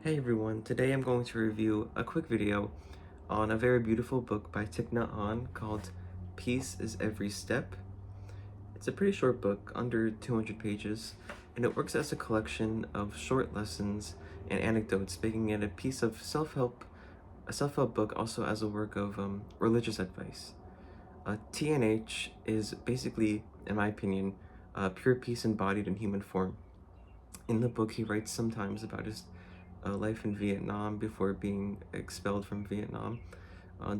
Hey everyone, today I'm going to review a quick video on a very beautiful book by Thich Nhat Hanh called Peace is Every Step. It's a pretty short book, under 200 pages, and it works as a collection of short lessons and anecdotes, making it a piece of a self-help book also as a work of religious advice. TNH is basically, in my opinion, pure peace embodied in human form. In the book, he writes sometimes about his life in Vietnam before being expelled from Vietnam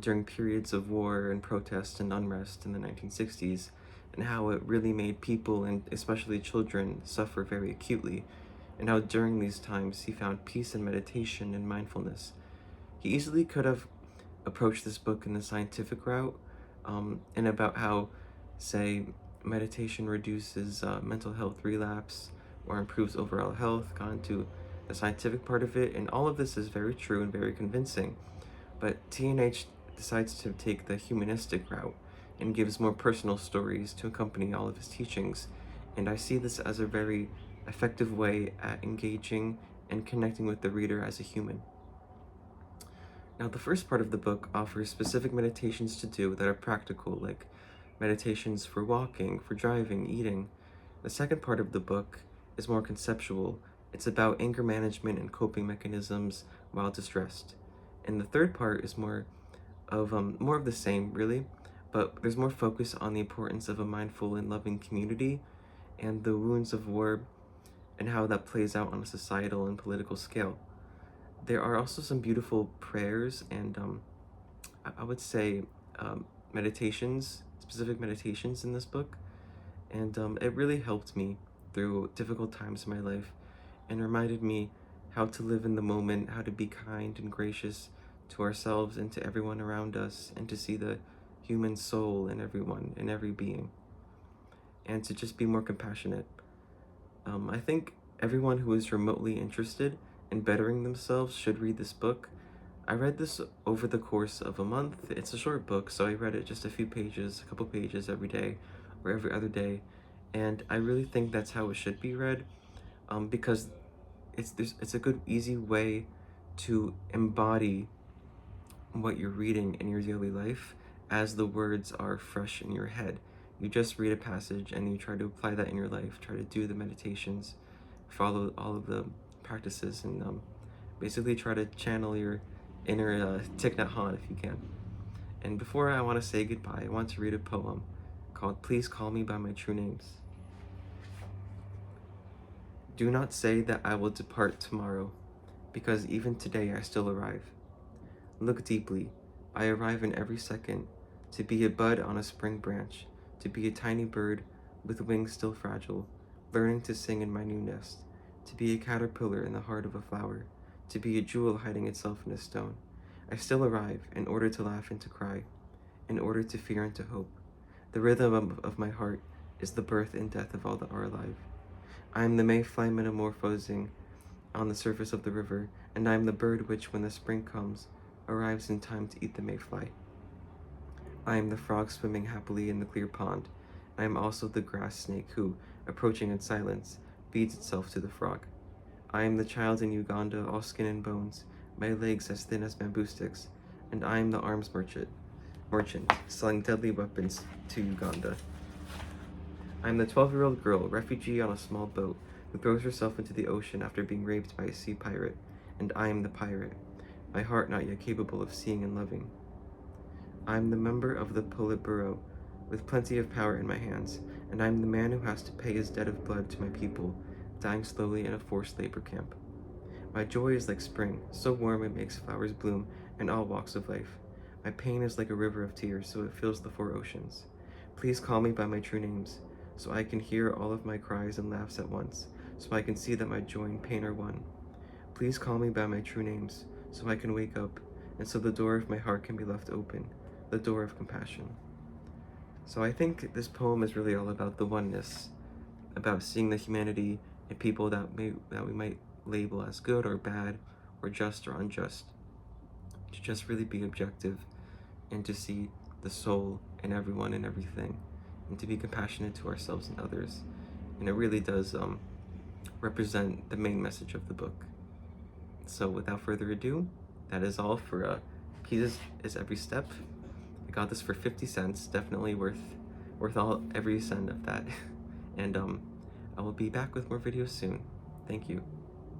during periods of war and protest and unrest in the 1960s, and how it really made people, and especially children, suffer very acutely, and how during these times he found peace in meditation and mindfulness. He easily could have approached this book in the scientific route, and about how, say, meditation reduces mental health relapse or improves overall health, gone into the scientific part of it, and all of this is very true and very convincing. But TNH decides to take the humanistic route and gives more personal stories to accompany all of his teachings, and I see this as a very effective way at engaging and connecting with the reader as a human. Now, the first part of the book offers specific meditations to do that are practical, like meditations for walking, for driving, eating. The second part of the book is more conceptual. It's about anger management and coping mechanisms while distressed. And the third part is more of the same, really, but there's more focus on the importance of a mindful and loving community and the wounds of war and how that plays out on a societal and political scale. There are also some beautiful prayers and I would say meditations, specific meditations in this book, and it really helped me through difficult times in my life and reminded me how to live in the moment, how to be kind and gracious to ourselves and to everyone around us, and to see the human soul in everyone, in every being, and to just be more compassionate. I think everyone who is remotely interested in bettering themselves should read this book. I read this over the course of a month. It's a short book, so I read it just a few pages, a couple pages every day or every other day, and I really think that's how it should be read, because it's a good, easy way to embody what you're reading in your daily life as the words are fresh in your head. You just read a passage and you try to apply that in your life, try to do the meditations, follow all of the practices, and basically try to channel your inner Thich Nhat Hanh if you can. And before I want to say goodbye, I want to read a poem called Please Call Me by My True Names. Do not say that I will depart tomorrow, because even today I still arrive. Look deeply. I arrive in every second, to be a bud on a spring branch, to be a tiny bird with wings still fragile, learning to sing in my new nest, to be a caterpillar in the heart of a flower, to be a jewel hiding itself in a stone. I still arrive in order to laugh and to cry, in order to fear and to hope. The rhythm of my heart is the birth and death of all that are alive. I am the mayfly metamorphosing on the surface of the river, and I am the bird which, when the spring comes, arrives in time to eat the mayfly. I am the frog swimming happily in the clear pond. I am also the grass snake who, approaching in silence, feeds itself to the frog. I am the child in Uganda, all skin and bones, my legs as thin as bamboo sticks, and I am the arms merchant, selling deadly weapons to Uganda. I am the 12-year-old girl, refugee on a small boat, who throws herself into the ocean after being raped by a sea pirate, and I am the pirate, my heart not yet capable of seeing and loving. I am the member of the Politburo, with plenty of power in my hands, and I am the man who has to pay his debt of blood to my people, dying slowly in a forced labor camp. My joy is like spring, so warm it makes flowers bloom in all walks of life. My pain is like a river of tears, so it fills the 4 oceans. Please call me by my true names, so I can hear all of my cries and laughs at once, so I can see that my joy and pain are one. Please call me by my true names, so I can wake up, and so the door of my heart can be left open, the door of compassion. So I think this poem is really all about the oneness, about seeing the humanity in people that we might label as good or bad, or just or unjust, to just really be objective and to see the soul in everyone and everything, and to be compassionate to ourselves and others. And it really does represent the main message of the book. So without further ado, that is all for Peace is Every Step. I got this for 50 cents, definitely worth all every cent of that. And I will be back with more videos soon. Thank you.